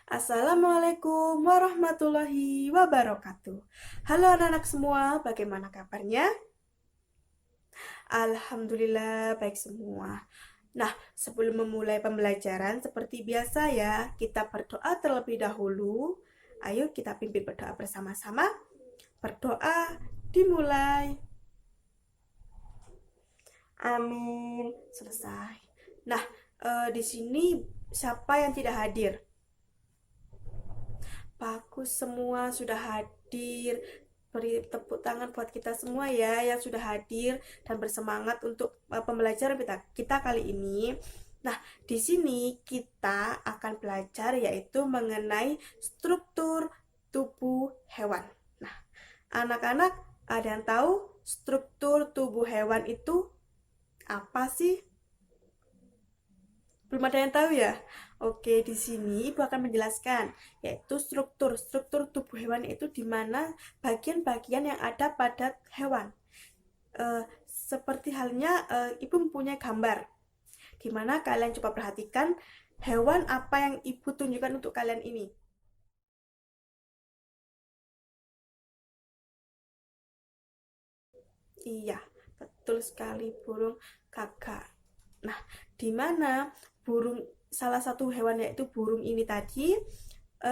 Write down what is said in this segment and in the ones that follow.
Assalamualaikum warahmatullahi wabarakatuh. Halo anak-anak semua, bagaimana kabarnya? Alhamdulillah baik semua. Nah, sebelum memulai pembelajaran seperti biasa ya, kita berdoa terlebih dahulu. Ayo kita pimpin berdoa bersama-sama. Berdoa dimulai. Amin. Selesai. Nah, di sini siapa yang tidak hadir? Bagus, semua sudah hadir. Beri tepuk tangan buat kita semua ya yang sudah hadir dan bersemangat untuk pembelajaran kita kali ini. Nah, di sini kita akan belajar yaitu mengenai struktur tubuh hewan. Nah, anak-anak ada yang tahu struktur tubuh hewan itu apa sih? Belum ada yang tahu ya? Oke, di sini Ibu akan menjelaskan, yaitu struktur tubuh hewan itu di mana bagian-bagian yang ada pada hewan. Seperti halnya Ibu mempunyai gambar, di mana kalian coba perhatikan hewan apa yang Ibu tunjukkan untuk kalian ini. Iya, betul sekali burung gagak. Nah, di mana burung salah satu hewan yaitu burung ini tadi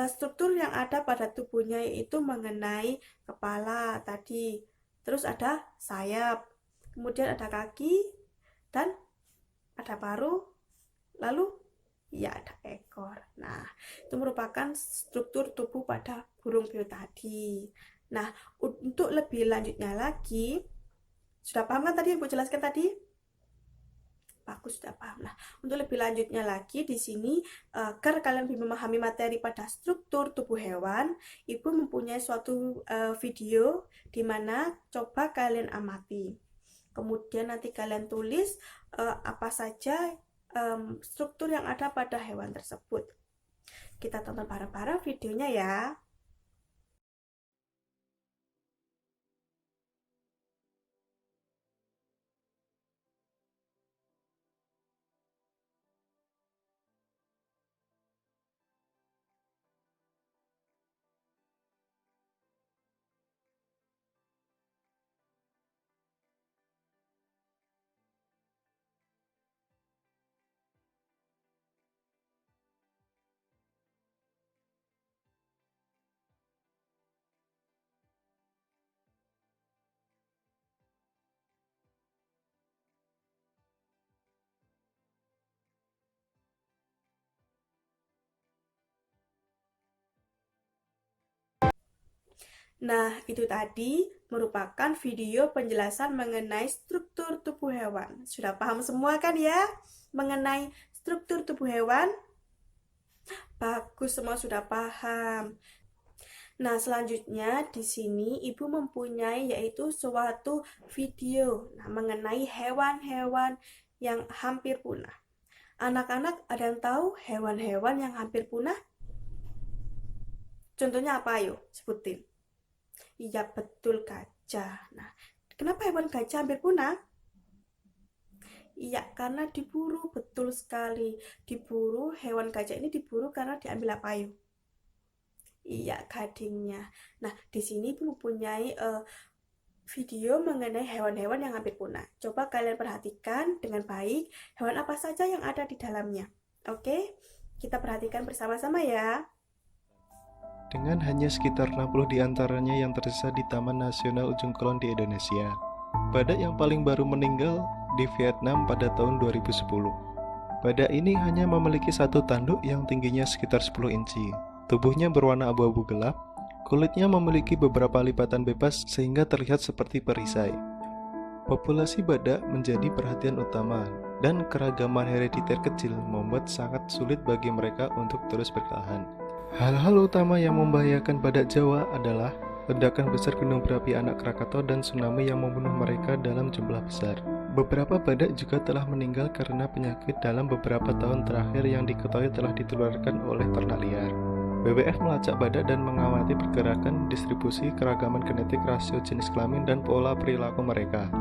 struktur yang ada pada tubuhnya yaitu mengenai kepala tadi, terus ada sayap, kemudian ada kaki dan ada paruh, lalu ya ada ekor. Nah, itu merupakan struktur tubuh pada burung beo tadi. Nah, untuk lebih lanjutnya lagi, sudah paham kan tadi yang Bu jelaskan tadi? Bagus, sudah paham. Nah, untuk lebih lanjutnya lagi di sini agar kalian lebih memahami materi pada struktur tubuh hewan, Ibu mempunyai suatu video di mana coba kalian amati. Kemudian nanti kalian tulis apa saja struktur yang ada pada hewan tersebut. Kita tonton bareng-bareng videonya ya. Nah, itu tadi merupakan video penjelasan mengenai struktur tubuh hewan. Sudah paham semua kan ya mengenai struktur tubuh hewan? Bagus, semua sudah paham. Nah, selanjutnya di sini Ibu mempunyai yaitu suatu video mengenai hewan-hewan yang hampir punah. Anak-anak ada yang tahu hewan-hewan yang hampir punah? Contohnya apa ayo? Sebutin. Iya betul, gajah. Nah, kenapa hewan gajah hampir punah? Iya, karena diburu, betul sekali. Diburu, hewan gajah ini diburu karena diambil apa ayo? Iya, gadingnya. Nah, di sini Ibu mempunyai video mengenai hewan-hewan yang hampir punah. Coba kalian perhatikan dengan baik hewan apa saja yang ada di dalamnya. Oke, kita perhatikan bersama-sama ya. Dengan hanya sekitar 60 diantaranya yang tersisa di Taman Nasional Ujung Kulon di Indonesia. Badak yang paling baru meninggal di Vietnam pada tahun 2010. Badak ini hanya memiliki satu tanduk yang tingginya sekitar 10 inci. Tubuhnya berwarna abu-abu gelap, kulitnya memiliki beberapa lipatan bebas sehingga terlihat seperti perisai. Populasi badak menjadi perhatian utama dan keragaman herediter kecil membuat sangat sulit bagi mereka untuk terus bertahan. Hal-hal utama yang membahayakan badak Jawa adalah ledakan besar gunung berapi anak Krakatau dan tsunami yang membunuh mereka dalam jumlah besar. Beberapa badak juga telah meninggal karena penyakit dalam beberapa tahun terakhir yang diketahui telah ditularkan oleh ternak liar. WWF melacak badak dan mengamati pergerakan, distribusi, keragaman genetik, rasio jenis kelamin, dan pola perilaku mereka.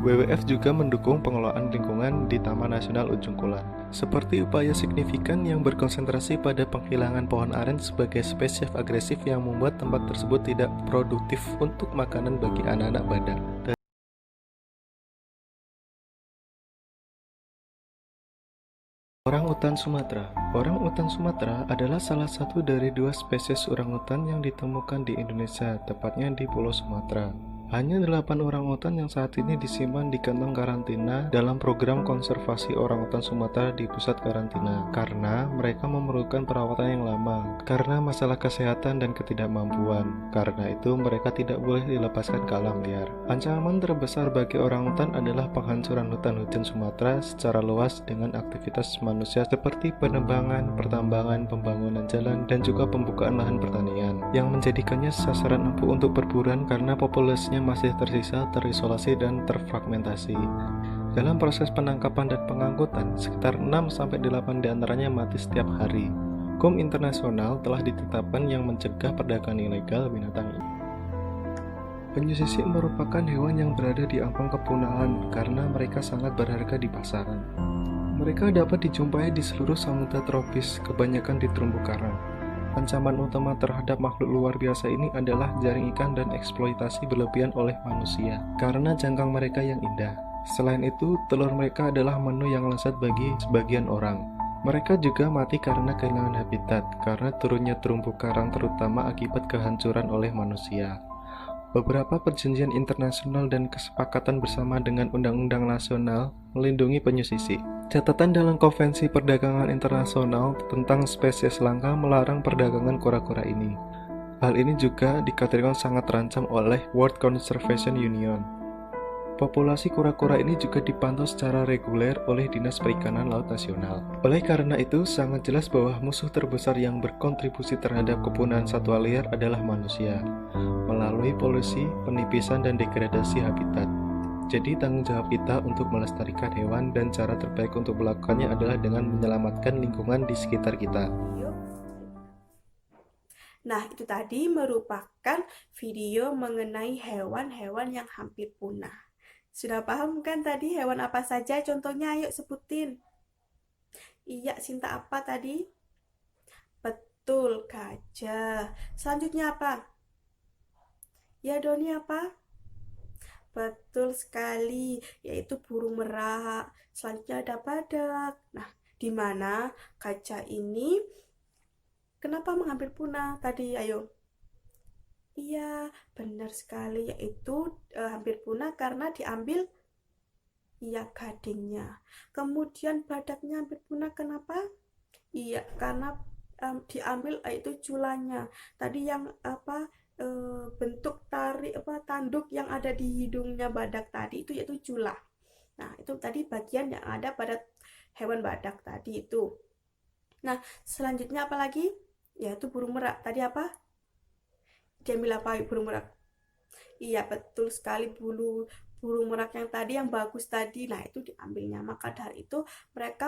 WWF juga mendukung pengelolaan lingkungan di Taman Nasional Ujung Kulon, seperti upaya signifikan yang berkonsentrasi pada penghilangan pohon aren sebagai spesies agresif yang membuat tempat tersebut tidak produktif untuk makanan bagi anak-anak Badak. Orangutan Sumatera. Orangutan Sumatera adalah salah satu dari 2 spesies orangutan yang ditemukan di Indonesia, tepatnya di Pulau Sumatera. Hanya 8 orangutan yang saat ini disimpan di kantong karantina dalam program konservasi orangutan Sumatera di pusat karantina, karena mereka memerlukan perawatan yang lama karena masalah kesehatan dan ketidakmampuan. Karena itu mereka tidak boleh dilepaskan ke alam liar. Ancaman terbesar bagi orangutan adalah penghancuran hutan-hujan Sumatera secara luas dengan aktivitas manusia seperti penebangan, pertambangan, pembangunan jalan, dan juga pembukaan lahan pertanian yang menjadikannya sasaran empuk untuk perburuan karena populasinya masih tersisa, terisolasi, dan terfragmentasi. Dalam proses penangkapan dan pengangkutan, sekitar 6-8 diantaranya mati setiap hari. Hukum internasional telah ditetapkan yang mencegah perdagangan ilegal binatang ini. Penyu sisik merupakan hewan yang berada di ambang kepunahan karena mereka sangat berharga di pasaran. Mereka dapat dijumpai di seluruh samudra tropis, kebanyakan di terumbu karang. Ancaman utama terhadap makhluk luar biasa ini adalah jaring ikan dan eksploitasi berlebihan oleh manusia karena jangkang mereka yang indah. Selain itu, telur mereka adalah menu yang lezat bagi sebagian orang. Mereka juga mati karena kehilangan habitat karena turunnya terumbu karang terutama akibat kehancuran oleh manusia. Beberapa perjanjian internasional dan kesepakatan bersama dengan undang-undang nasional melindungi penyu sisik. Catatan dalam Konvensi Perdagangan Internasional tentang spesies langka melarang perdagangan kura-kura ini. Hal ini juga dikategorikan sangat terancam oleh World Conservation Union. Populasi kura-kura ini juga dipantau secara reguler oleh Dinas Perikanan Laut Nasional. Oleh karena itu, sangat jelas bahwa musuh terbesar yang berkontribusi terhadap kepunahan satwa liar adalah manusia, melalui polusi, penipisan, dan degradasi habitat. Jadi tanggung jawab kita untuk melestarikan hewan dan cara terbaik untuk melakukannya adalah dengan menyelamatkan lingkungan di sekitar kita. Nah, itu tadi merupakan video mengenai hewan-hewan yang hampir punah. Sudah paham kan tadi hewan apa saja contohnya? Ayo sebutin. Iya, Sinta apa tadi? Betul, gajah. Selanjutnya apa? Ya, Doni apa? Betul sekali, yaitu burung merak. Selanjutnya ada badak. Nah, di mana gajah ini kenapa hampir punah tadi? Ayo. Iya, benar sekali, yaitu hampir punah karena diambil iya gadingnya. Kemudian badaknya hampir punah kenapa? Iya, karena diambil itu culanya. Tadi yang apa bentuk tarik apa tanduk yang ada di hidungnya badak tadi itu yaitu cula. Nah, itu tadi bagian yang ada pada hewan badak tadi itu. Nah, selanjutnya apa lagi? Yaitu burung merak. Tadi apa? Diambil apa burung merak? Iya, betul sekali burung merak yang tadi yang bagus tadi. Nah, itu diambilnya. Maka dari itu mereka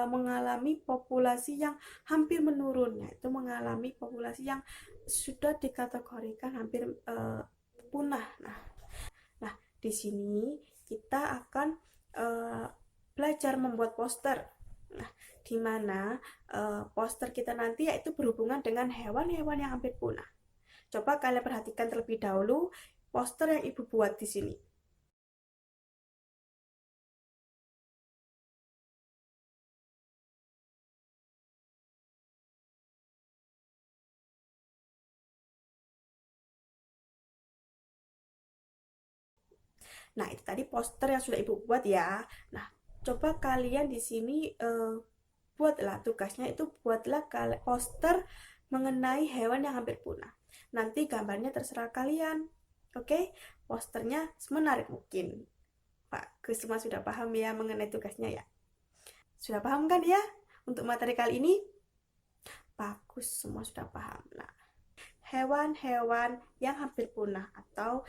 mengalami populasi yang hampir menurun. Yaitu mengalami populasi yang sudah dikategorikan hampir punah. Nah, di sini kita akan belajar membuat poster. Nah, di mana poster kita nanti yaitu berhubungan dengan hewan-hewan yang hampir punah. Coba kalian perhatikan terlebih dahulu poster yang Ibu buat di sini. Nah, itu tadi poster yang sudah Ibu buat ya. Nah, coba kalian di sini buatlah tugasnya itu buatlah poster mengenai hewan yang hampir punah. Nanti gambarnya terserah kalian. Oke, posternya semenarik mungkin. Pak Gus semua sudah paham ya mengenai tugasnya ya? Sudah paham kan ya untuk materi kali ini? Bagus, semua sudah paham. Nah, hewan-hewan yang hampir punah atau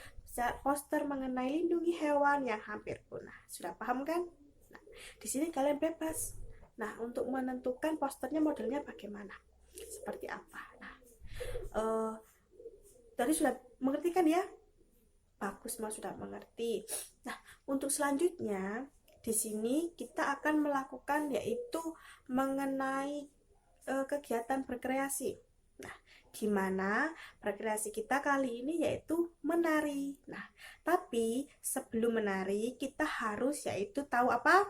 poster mengenai lindungi hewan yang hampir punah. Sudah paham kan? Nah, di sini kalian bebas. Nah, untuk menentukan posternya modelnya bagaimana? Seperti apa? Nah, tadi sudah mengerti kan ya? Bagus, semua sudah mengerti. Nah, Untuk selanjutnya, di sini kita akan melakukan yaitu mengenai kegiatan berkreasi. Nah, di mana rekreasi kita kali ini yaitu menari. Nah, tapi sebelum menari kita harus yaitu tahu apa?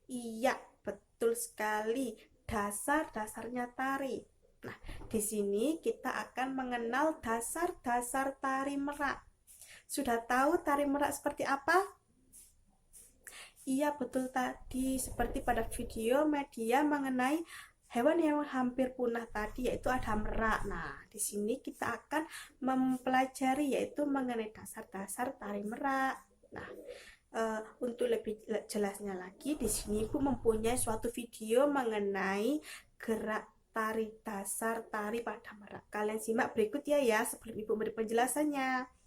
Iya, betul sekali. Dasar-dasarnya tari. Nah, di sini kita akan mengenal dasar-dasar tari merak. Sudah tahu tari merak seperti apa? Iya, betul tadi. Seperti pada video media mengenai hewan yang hampir punah tadi yaitu ada merak. Nah, di sini kita akan mempelajari yaitu mengenai dasar-dasar tari merak. Nah, untuk lebih jelasnya lagi di sini Ibu mempunyai suatu video mengenai gerak tari dasar tari pada merak. Kalian simak berikut ya sebelum Ibu memberi penjelasannya.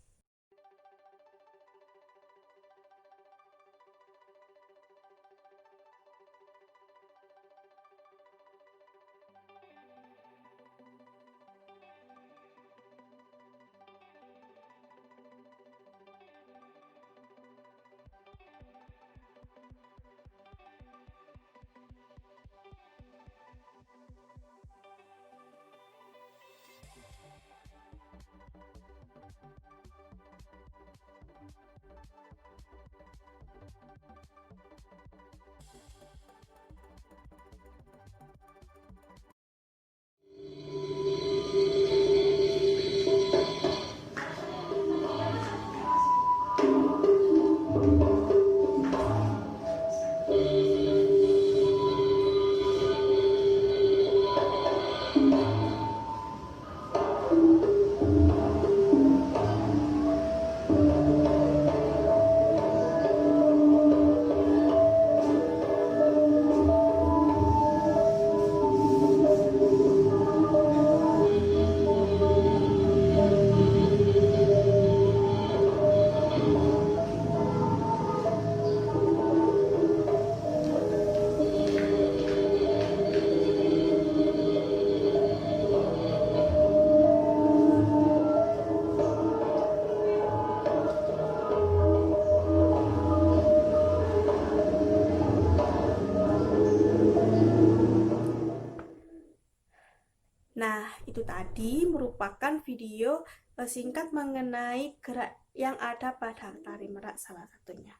Nah, itu tadi merupakan video singkat mengenai gerak yang ada pada tari merak salah satunya.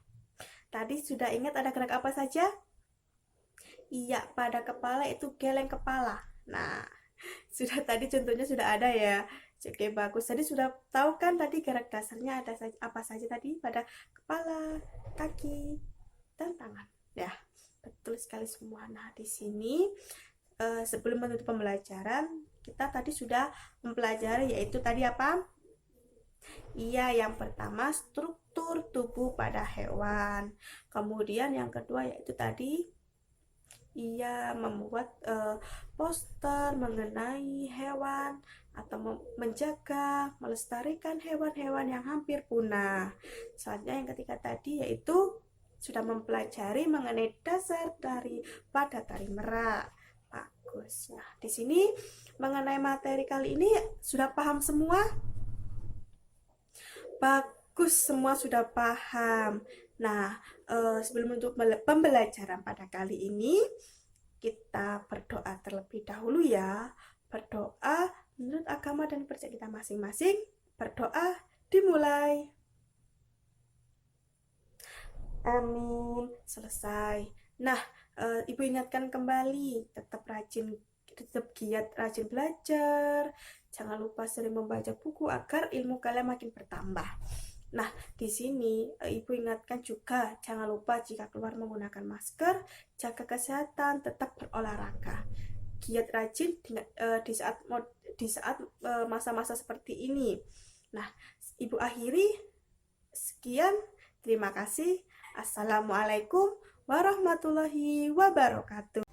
Tadi sudah ingat ada gerak apa saja? Iya, pada kepala itu geleng kepala. Nah, sudah tadi contohnya sudah ada ya. Oke, bagus. Tadi sudah tahu kan tadi gerak dasarnya ada apa saja tadi pada kepala, kaki, dan tangan. Ya, betul sekali semua. Nah, di sini sebelum menutup pembelajaran, kita tadi sudah mempelajari yaitu tadi apa? Iya, yang pertama struktur tubuh pada hewan. Kemudian yang kedua yaitu tadi ia membuat poster mengenai hewan atau menjaga, melestarikan hewan-hewan yang hampir punah. Selanjutnya yang ketiga tadi yaitu sudah mempelajari mengenai dasar dari pada tari merak. Bagus. Nah, di sini mengenai materi kali ini sudah paham semua? Bagus, semua sudah paham. Nah, sebelum untuk pembelajaran pada kali ini, kita berdoa terlebih dahulu ya. Berdoa menurut agama dan percaya kita masing-masing. Berdoa dimulai. Amin. Selesai. Nah, Ibu ingatkan kembali, tetap giat rajin belajar. Jangan lupa sering membaca buku agar ilmu kalian makin bertambah. Nah, di sini Ibu ingatkan juga jangan lupa jika keluar menggunakan masker, jaga kesehatan, tetap berolahraga. Giat rajin di saat masa-masa seperti ini. Nah, Ibu akhiri sekian. Terima kasih. Assalamualaikum warahmatullahi wabarakatuh.